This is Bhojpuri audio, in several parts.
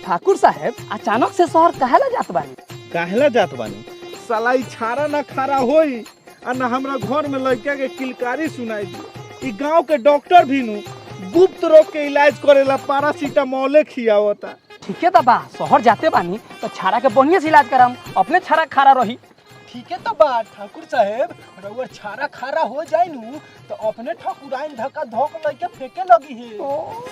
ठाकुर साहब अचानक से शहर काहेला जात बानी? काहेला जात बानी? साला ई छाड़ा ना खारा होई आ ना हमरा घर में लड़का के किलकारी सुनाई दी। ई गांव के डॉक्टर भी नु गुप्त रोग के इलाज करेला पैरासीटामोल खियावता। ठीक है बा, शहर जाते बानी तो छाड़ा के बढ़िया से इलाज कराम, अपने छाड़ा खारा रही। ठीक है तो बात ठाकुर साहब, रउआ छाड़ा खारा हो जाए नु तो अपने ठकुराइन धक्का धोक लइके फेंके लगी है।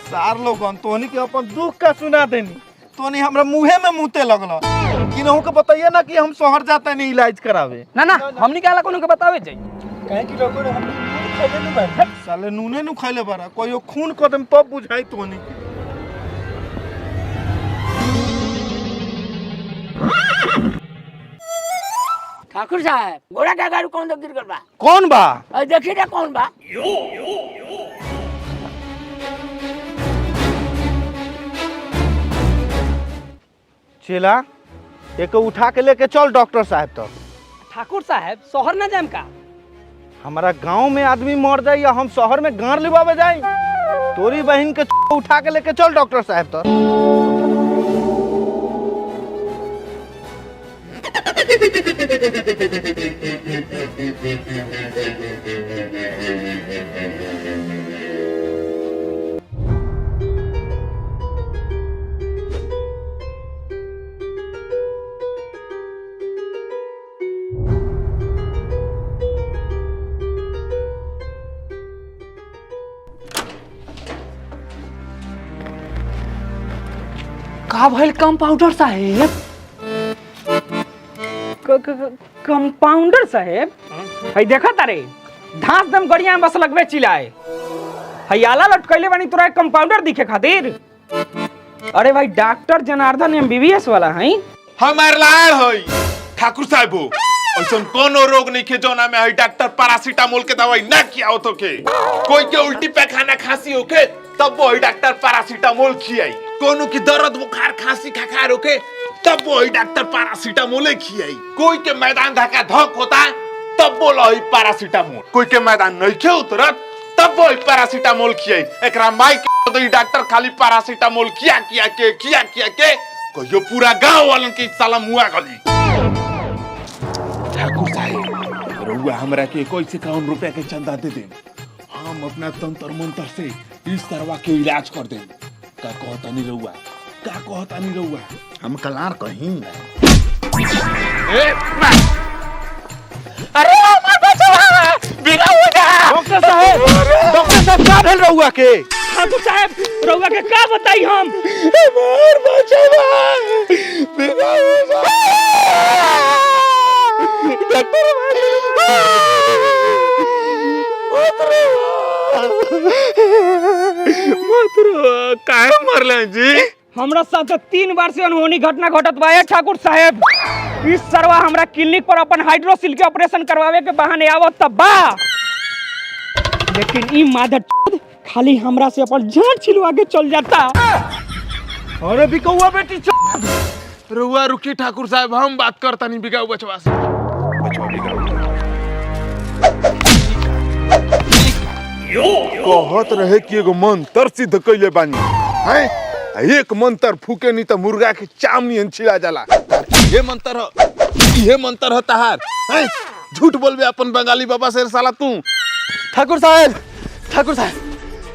सार लोगन तोहनी के अपन दुख का सुना देनी, तोहनी हमरा मुंहे में मुते लगल। किनहु के बताइए ना कि हम शहर जाते नहीं इलाज करावे। ना ना हमनी काला कोनो के बतावे जाई। काहे कि रउआ हम खइले नु बा। साले नूने नु खइले बारा, कोई खून कदम तब बुझाई तोहनी के। ठाकुर साहब घोड़ा का गाड़ी कौन गिर गल बा? कौन बा? देखिए ना कौन बा। चला एक उठा के लेके चल डॉक्टर साहब तो। ठाकुर साहब शहर ना जाम का? हमारा गांव में आदमी मर जाए या हम शहर में गाड़ लिबावे जाए? तोरी बहन के उठा के लेके चल डॉक्टर साहब तो। का भइल कंपाउंडर साहेब? कंपाउंडर साहेब हई देखा तारे धांस दम गड़िया में बस लगवे चिल्लाए। हई आला लटकैले बानी तोरा कंपाउंडर दिखे खातिर। अरे भाई डॉक्टर जनार्दन एमबीबीएस वाला हई। हमार लाड़ हई ठाकुर साहब, ऐसा कोनो रोग नहीं के जोना में हई डॉक्टर पैरासीटामोल के दवाई ना किया तो के। कोई के उल्टी पैखाना खांसी होके तब वो डॉक्टर पैरासीटामोल खियाई। कोनो की दर्द बुखार खांसी खखार होके तब वो डॉक्टर पैरासीटामोल खियाई। कोई के मैदान धक्का धक होता तब बोलो हई पैरासीटामोल। कोई के मैदान नहीं खे उतरत तब वो पैरासीटामोल खियाई। एकरा माई के तो डॉक्टर खाली पैरासीटामोल किया के कहियो पूरा गांव वालन के साला मुआ गली। ठाकुर साहब रउआ हमरा के 51 रुपया के चंदा दे दे, हम अपना तंत्र मंत्र से इस सरवा के इलाज कर दे। का कहतानी रउआ, का कहतानी रउआ? हम कलार कहीं अरे हमार बचवा बिगा हो जा। डॉक्टर साहब का भेल रउआ के? ठाकुर साहब रउआ के का बताई हम? हमार बचवा बिगा हो जा। काहे मरले जी? हमरा साथ 3 बार से अनहोनी घटना घटत बा ठाकुर साहब। इस सरवा हमरा क्लिनिक पर अपन हाइड्रोसिल के ऑपरेशन करवावे के बहाने आवत तब बा, लेकिन ई माधर खाली हमरा से अपन जान छिलवा के चल जाता। अरे बिकौआ बेटी रुआ रुकी ठाकुर साहब, हम बात करता नहीं बिगाऊ बचवा से। बचवा बिगाऊ कहत रहे कि एगो मंत्र सिद्ध कइले बानी हैं। एक मंत्र फूके नहीं तो मुर्गा के चामनी छिला जाला। ये मंत्र ह तहार हैं? झूठ बोलबे अपन बंगाली बाबा से साला तू। ठाकुर साहब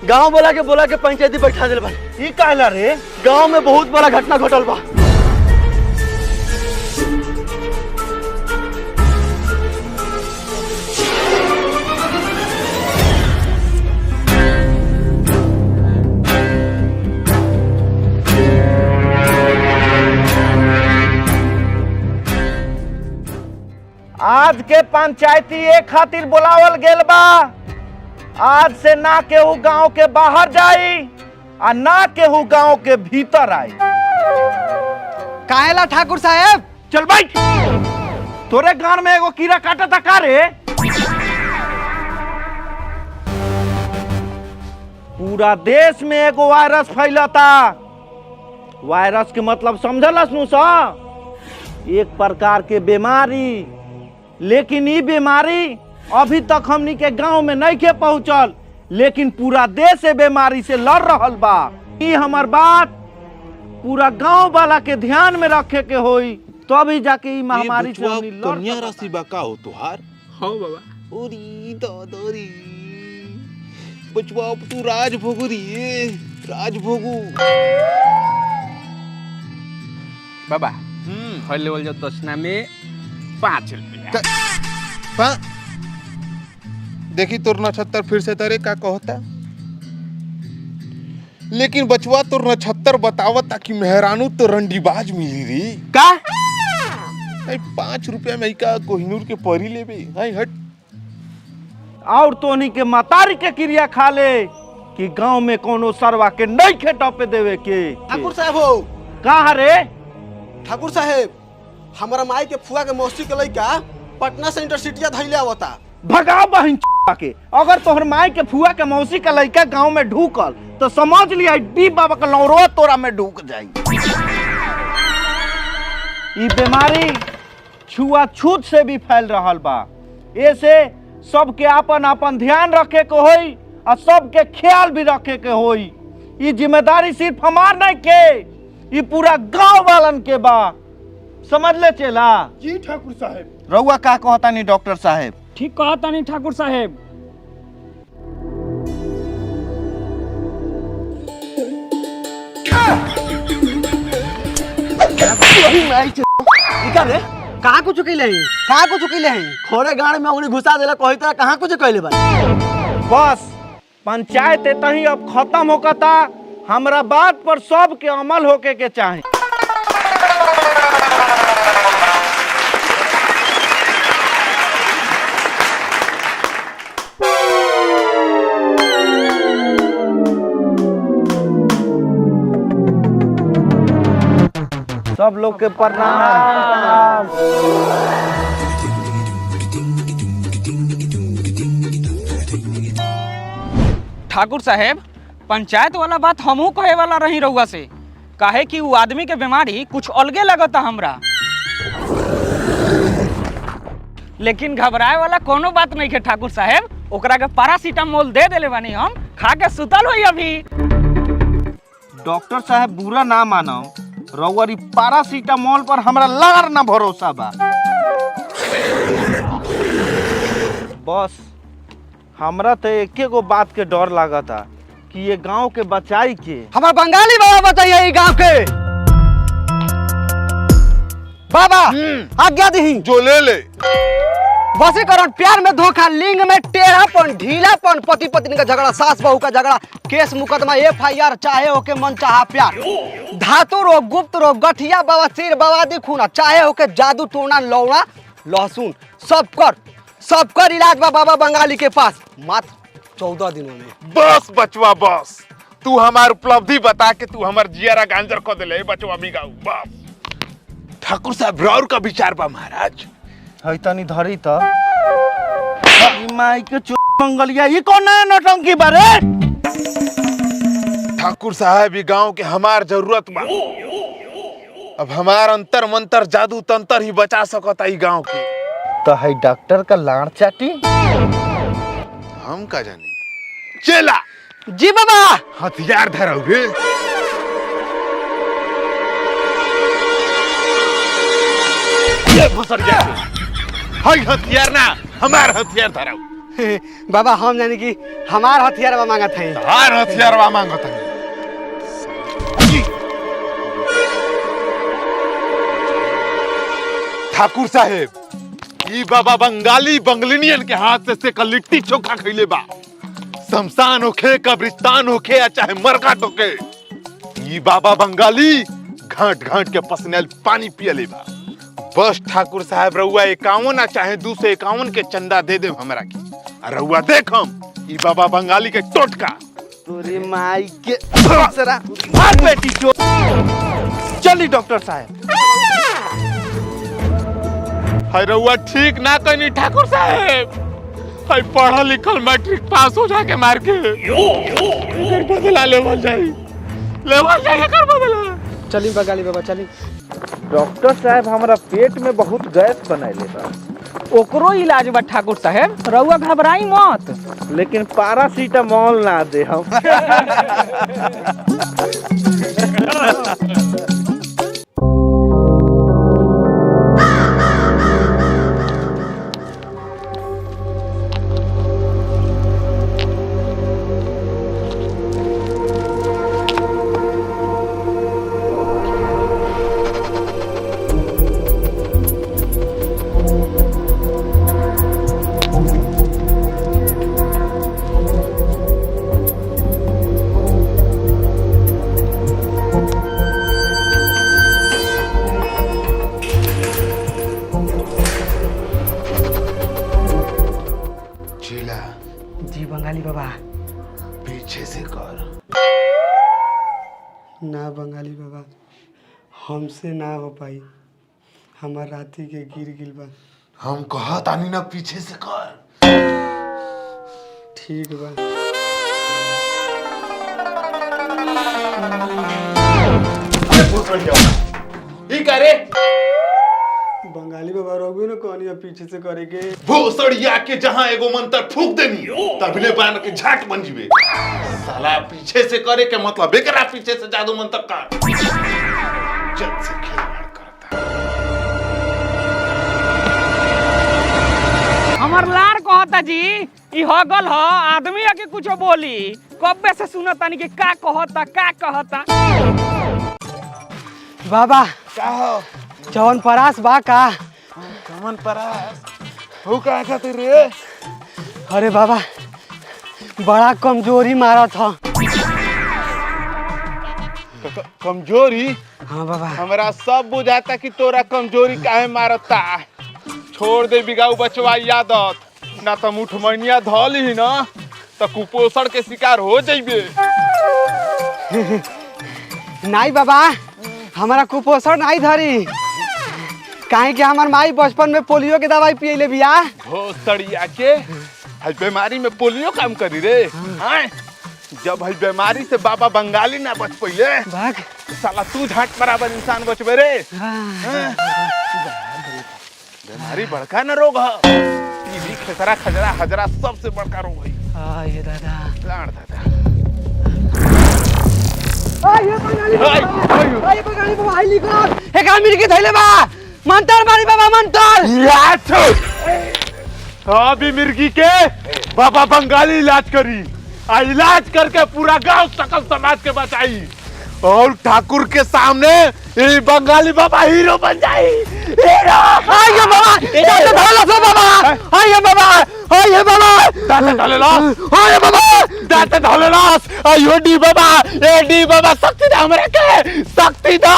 गांव बोला के पंचायती बैठा दिल बा। ई कहला रे? गांव में बहुत बड़ा घटना घटल बा। आज के पंचायती एक खातिर बुलावल गेल बा। आज से ना केहू गांव के बाहर जाई आ ना केहू गांव के भीतर आई। काहेला ठाकुर साहब? चल बैठ। तोरे गांव में एगो कीड़ा काटता का रे? पूरा देश में एगो वायरस फैलता। वायरस के मतलब समझलस नु सा? एक प्रकार के बीमारी। लेकिन ई बीमारी अभी तक हमनी के गांव में नहीं के पहुंचल, लेकिन पूरा देश से बीमारी से लड़ रहल बा। ई हमर बात पूरा गांव वाला के ध्यान में रखे के होई तभी जाके ई महामारी से हमनी लड़ कन्या सकता। राशि बा का हो तुहार हो बाबा ओरी दादरी बचवा अब तू राजभोग रे राजभोगू बाबा हर लेवल जो दक्षिणा में 5 रुपया देखी तोर नक्षत्र फिर से तरे का कहता लेकिन बचवा तोर नक्षत्र बतावता कि मेहरानू तो रंडीबाज मिली री का 5 रुपया में का कोहिनूर के परी लेबे हाय हट और तोनी के मतारी के क्रिया खा ले कि गांव में कोनो सरवा के नहीं खेटपे देवे के ठाकुर साहब हो कहा रे ठाकुर साहब हमारा माई के फुआ के मौसी के लइका पटना से इंटरसिटिया धइले आवता। भगा बहन के अगर तोहर माई के फुआ के मौसी का लड़का गांव में ढूकल तो समझ लिया डी बाबा का लौरो तोरा में ढूक जाई। ई बीमारी छुआछूत से भी फैल रहल बा ऐसे सबके अपन अपन ध्यान रखे के होई और सबके ख्याल भी रखे के होई। ई जिम्मेदारी सिर्फ हमार नहीं के ई पूरा गांव वालन के बा समझ ले चला। जी ठाकुर साहब। रउआ का कहता नहीं डॉक्टर साहब ठीक कहा तानी ठाकुर साहेब। कहाँ कुछ कैले हैं कहाँ कुछ कैले हैं खोरे गाड़ में उंगली घुसा देला कही तरह कहाँ कुछ कैले बा बस पंचायत तही अब खत्म होकता हमरा बात पर सबके अमल होके के चाहे। सब लोग के प्रणाम। ठाकुर साहेब पंचायत वाला बात हमहू कहे वाला रही रहुआ से काहे कि वो आदमी के बीमारी कुछ अलगे लगता हमरा लेकिन घबराए वाला कोनो बात नहीं है ठाकुर साहेब ओकरा के पैरासीटामोल दे देले बानी हम खा के सुतल होई अभी। डॉक्टर साहब बुरा ना मानो रउरी पैरासीटामोल पर हमरा लार ना भरोसा बा। बस हमरा तो एके गो बात के डर लागता कि ये गांव के बचाई के हमारा बंगाली बाबा बताइए ये गांव के बाबा आज्ञा दी जो ले ले वशीकरण प्यार में धोखा लिंग में टेढ़ापन ढीलापन पति पत्नी का झगड़ा सास बहू का झगड़ा केस मुकदमा FIR चाहे होके मन चाहा प्यार धातु रोग गुप्त रोग गठिया बवासीर बवादी खूना चाहे होके जादू टोना लौड़ा लहसुन सबकर इलाज बा बाबा बंगाली के पास मात्र 14 दिनों में। बस बचवा बस तू हमार उपलब्धि बता के तू हमार जियारा गांजर को दिले बचवा बिगाऊ बस। ठाकुर साहब राउर का विचार बा महाराज है तनी धरी त माई के मंगलिया ये कौन नया नौटंकी बारे। ठाकुर साहब ये गांव के हमार जरूरत बा अब हमार अंतर मंतर जादू तंत्र ही बचा सकता ई गांव के। तो है डॉक्टर का लाड़ चाटी हम का जानी चला जी बाबा हथियार धराऊ रे ये फसर जाए हाय हथियार ना हमार हथियार धराऊ बाबा हम जाने की हमार हथियार मांगा थे हार हथियार वा मांगत है ठाकुर साहेब ई बाबा बंगाली बंगलिनियन के हाथ से का लिट्टी चोखा खइले बा शमशान होखे कब्रिस्तान होखे या चाहे मरघाट होखे ई बाबा बंगाली घाट घाट के पसनेल पानी पियले बा। बस ठाकुर साहब रउआ 51 चाहे 251 के चंदा दे दे हमरा के आ रउआ देखम ई बाबा बंगाली के टोटका तोरे माई के सरा मार बेटी चो चली डॉक्टर साहब। हाय रउआ ठीक ना कहनी ठाकुर साहब हाय पढ़ा लिखल मैट्रिक पास हो जाके मार के कर बदला लेवल जाई कर बदला। चली बंगाली बाबा चली। डॉक्टर साहब हमारा पेट में बहुत गैस बनाइले बा ओकरो इलाज बा ठाकुर साहेब रउआ घबराई मत लेकिन पैरासीटामोल ना दे हम पीछे से कर। ना बंगाली बाबा, हमसे ना हो पाई, हमार राती के गिर गिल बा। हम कहा तानी ना पीछे से कर। ठीक बा। ई करे बंगाली बाबा रोगी ना कहनी पीछे से करेगे। भोसड़िया के जहां एगो मंत्र फूक देनी तबले बान के झाट बन जीवे। साला पीछे से करे के मतलब एकरा पीछे से जादू मंत्र का जब से खिलवाड़ करता। हमर लार कहता जी ई हगल ह आदमी आके कुछो बोली कब्बे से सुनतानी कि का कहता। बाबा का हो जवन परास बा का? कमन परास हो का खातिर रे? अरे बाबा बड़ा कमजोरी मारा था। कमजोरी? हाँ बाबा। हमरा सब बुझाता कि तोरा कमजोरी काहे मारता। छोड़ दे बिगाऊ बचवा यादत ना तो मुठमनिया धली ही ना तो कुपोषण के शिकार हो जाइबे। नहीं बाबा हमारा कुपोषण नहीं धरी, काहे कि हमार माई बचपन में पोलियो के दवाई पियले बिया। भोसड़िया के हई बीमारी में पोलियो काम करी रे। हाँ? जब हई बीमारी से बाबा बंगाली ना बच पइले भाग साला तू झाट बराबर इंसान बचबे रे। हाँ? बीमारी बड़का न रोग है। टीबी खेसरा खजरा हजरा सबसे बड़का रोग है। ये दादा लाड़ दादा ये बंगाली बाबा आई लिखत एक आदमी के थैले बा मंतर मारी बाबा मंतर। अभी मिर्गी के बाबा बंगाली इलाज करी आ इलाज करके पूरा गांव सकल समाज के बचाई और ठाकुर के सामने ये बंगाली बाबा हीरो बन जाई। हीरो आइए बाबा दांत धोला सो बाबा। आइए बाबा आइए बाबा दांत धोले लास। आइए बाबा दांत धोले लास। आयो डी बाबा ए डी बाबा शक्ति दे हमरे के शक्ति दे।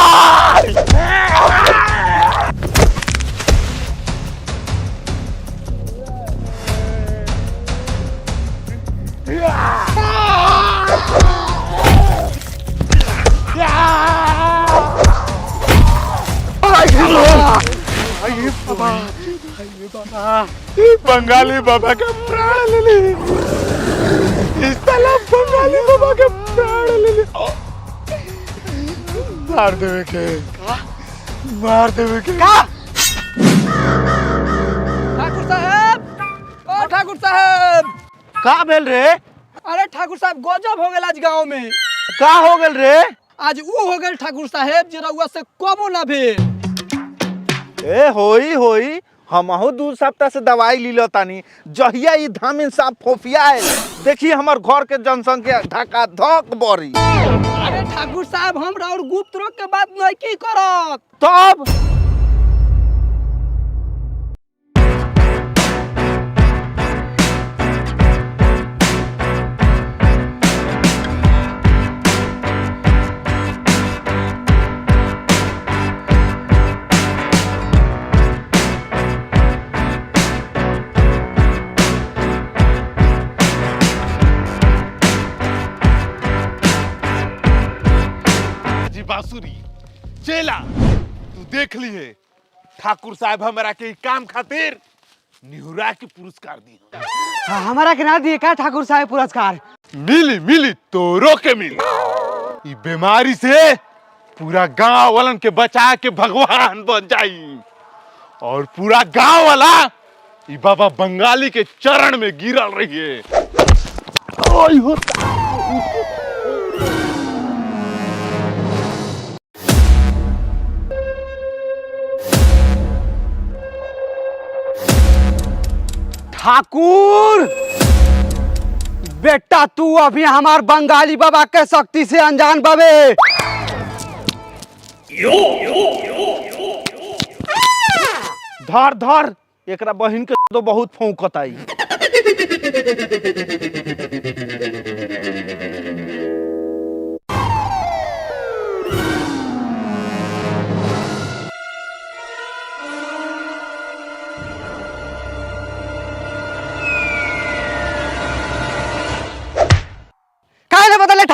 बंगाली बाबा का प्राण ले ली। इस साला बंगाली बाबा का प्राण ले ली। मार देवे के का ठाकुर साहब ओ ठाकुर साहब का भेल रे? अरे ठाकुर साहब गजब हो गेल आज गांव में। का हो गेल रे? आज वो हो गेल ठाकुर साहब जे रउआ से कबो ना भेल। ए होई हमहु 2 सप्ताह से दवाई लीलो तानी। जहिया ई धामिन साहब फोफिया है देखी हमर घर के जनसंख्या धका धक बढ़ी। अरे ठाकुर साहब हम और गुप्त रोग के बात नहीं की करत। तब बांसुरी चेला तू देख ली है ठाकुर साहब हमारा के काम खातिर निहुरा के पुरस्कार दी। हमारा के ना दिए का ठाकुर साहब पुरस्कार? मिली तोरो के मिली। ई बीमारी से पूरा गांव वालन के बचा के भगवान बन जाई और पूरा गांव वाला ई बाबा बंगाली के चरण में गिरल रही है। ओय होता ठाकुर बेटा तू अभी हमार बंगाली बाबा के शक्ति से अनजान बाबे। धर एकरा बहिन के तो बहुत फौकताई।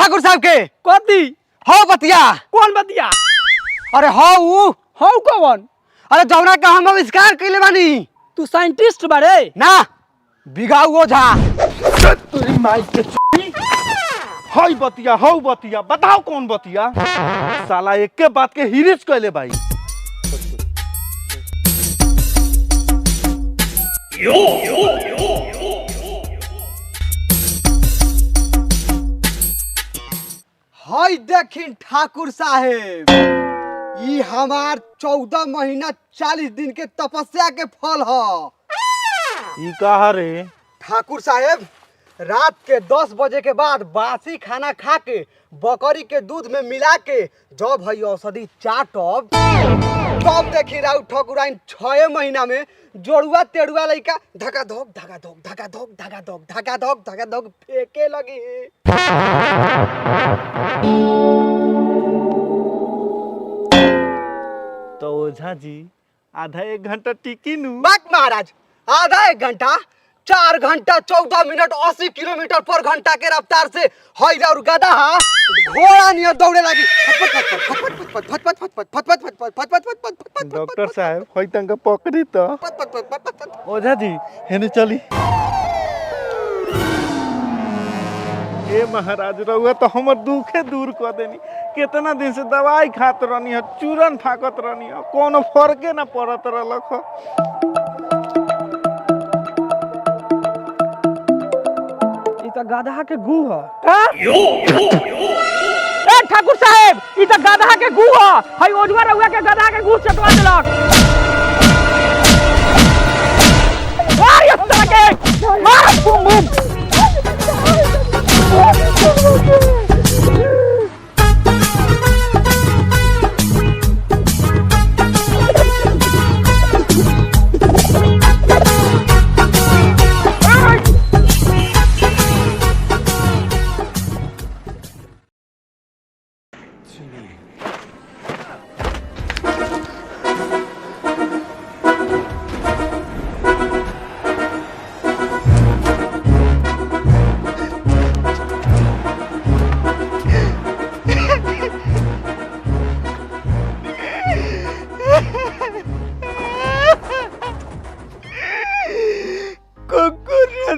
ठाकुर साहब के कथी हो बतिया। कौन बतिया? अरे हो ऊ हौ कौन? अरे जौना का हम आविष्कार कइले बानी। तू साइंटिस्ट बारे ना बिगाऊ ओझा। तेरी माई के चुई। हाय बतिया हौ बतिया बताओ कौन बतिया? साला एक के बात के हिरिस कहले भाई। हाय देखिन ठाकुर साहेब, ई हमार 14 महीना 40 दिन के तपस्या के फल ह। ई कहा रे? ठाकुर साहेब रात के 10 बजे के बाद बासी खाना खा के बकरी के दूध में मिला के जब है औषधि चाटब तब देखी राउ ठकुराइन 6 महीना में जोड़ुआ तेड़ुआ लइका धका धोक धका धोक धका धोक धका धोक धका धोक धका धोक फेंके लगी। तो ओझा जी आधा एक घंटा टिकी नु। बात महाराज आधा एक घंटा 4 घंटा 14 मिनट 80 किलोमीटर पर घंटा के रफ्तार से हई और गधा घोड़ा नियर दौड़े लगी। डॉक्टर साहब होई तंग पकड़ी तो। ओझा जी हेने चली। ए महाराज रहुआ तो हमर दुखे दूर कर देनी। कितना दिन से दवाई खात रहनी है, चूरन फाकत रहनी है, कोनो फर्के ना पड़त रहलक ह। ई त गधा के गू ह। ए ठाकुर साहेब ई त गधा के गू ह। हई ओझवा रहुआ के गधा के गू चटवा देलक। मार ये तरह के मार बूम बूम।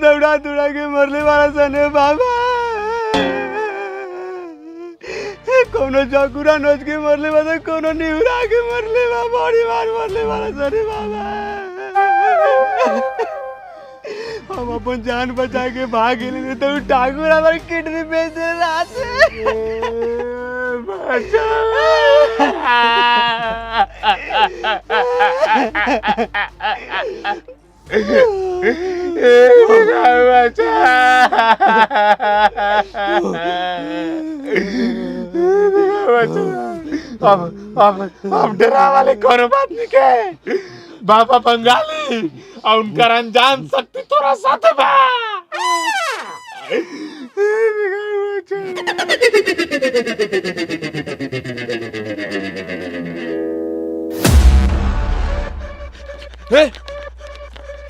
दौड़ा दौड़ा के मरले वाला सने बाबा। कोनो जकुरा नोच के मरले वाला, कोनो निहुरा के मरले बा, बड़ी बार मरले वाला सने बाबा। हम अपन जान बचा के भाग गेली तो ठाकुर हमार किडनी बेच दे रात बचा। अब डरा वाले कोनो बात नहीं के। बाबा बंगाली और उनका अनजान शक्ति तोरा साथ बा।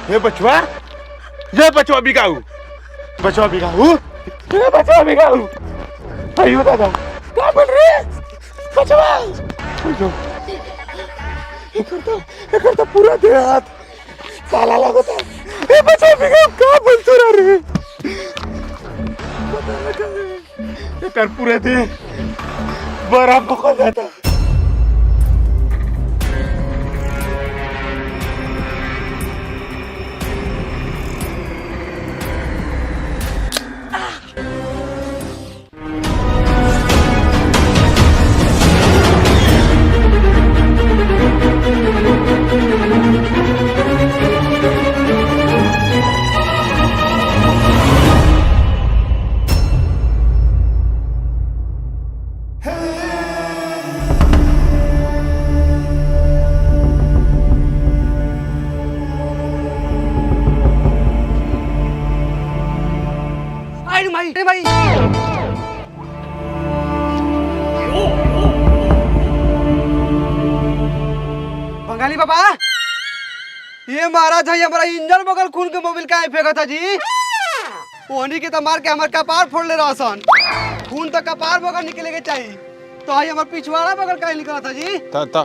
ये बचवा बिगाऊ, बचवा बिगाऊ, ये बचवा बिगाऊ। अयो दादा क्या बोल रहे हैं? बचवा एकर तो पूरा देह हाथ साला लगता है। ये बचवा बिगाऊ क्या बोलते रह रे? एकर पूरे देह बड़ा पकड़ जाता। भाई बंगाली बाबा, ये महाराज है हमारा इंजन बगल खून के मोबिल का फेंका था जी। ओनी के तो मार के हमार कपार फोड़ ले रहा सन। खून तो कपार बगल निकले के चाहिए, तो हई हमर पिछवाड़ा बगल काहे निकला था जी? तो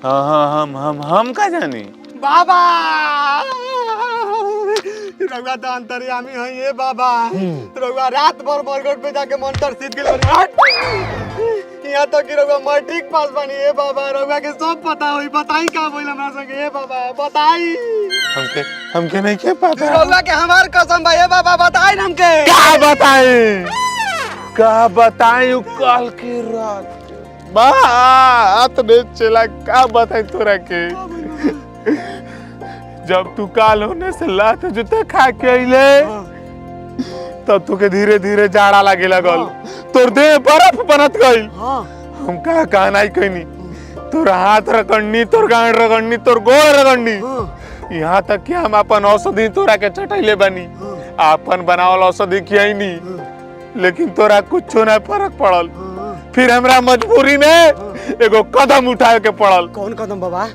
हाँ हम का जानी। बाबा रउआ तो अंतर्यामी है ये बाबा। रउआ रात भर बरगद पे जाके मंत्र सिद्ध के यहाँ तक कि रउआ मैट्रिक पास बनी है बाबा। रउआ के सब पता होई, बताई का बोल हमरा संगे है बाबा, बताई। हमके नहीं के पता। रउआ के हमार कसम भाई है बाबा, बताई हमके। का बताई कल की रात बात ने चला का बताई तोरा के। जब तू काल होने से लात जूते खा के अइले तब तुके धीरे धीरे जाड़ा लागे लगल, तोर देह बर्फ बनत गइल। हम का नहीं कहनी, तोर हाथ रगड़नी, तोर गांड रगड़नी, तोर गोड़ रगड़नी, यहाँ तक कि हम अपन औषधि तोरा के चटैले बनी, अपन बनावल औषधि खियाइनी, लेकिन तोरा कुछो ना फर्क पड़ल। फिर हमरा मजबूरी ने एगो कदम उठाए के पड़ल। कौन कदम बाबा?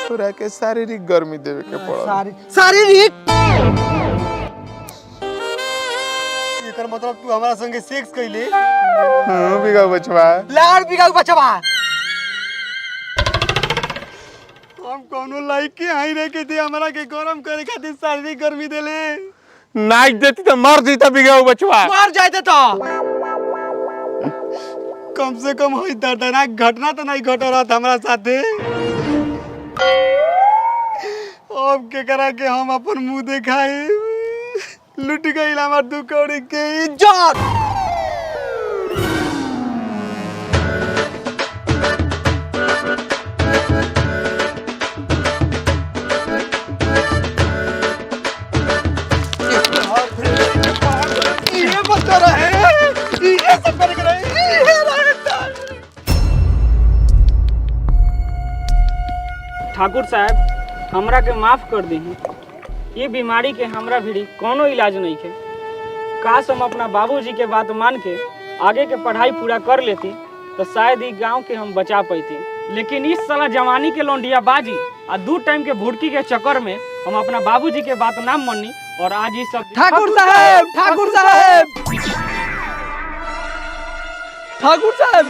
तोरा के शारीरिक गर्मी देवे के पड़ल। शारीरिक? एकर मतलब तू हमारा संगे सेक्स कइले? हां बिगाऊ बचवा, लाड़ बिगाऊ बचवा। हम कोनो लायक आई रे के दे हमरा के गरम करे खातिर शारीरिक गर्मी देले। नाच देती तो मर जीता बिगाऊ बचवा। मर जाते तो कम से कम होई दर्दनाक घटना तो नहीं घट रहा हमारा साथे। अब के करा के हम अपन मुंह दिखाई, लुट गइल हमार 2 कौड़ी के इज्जत। ये बता रहे ये सब कर रहे ठाकुर साहब हमरा के माफ कर दही। ये बीमारी के हमरा भी कोनो इलाज नहीं है। काश हम अपना बाबूजी के बात मान के आगे के पढ़ाई पूरा कर लेती तो शायद ही गांव के हम बचा पाती। लेकिन इस साला जवानी के लौंडिया बाजी और 2 टाइम के भुड़की के चक्कर में हम अपना बाबूजी के बात ना मानी और आज ही सब। ठाकुर साहब, ठाकुर साहब, ठाकुर साहब।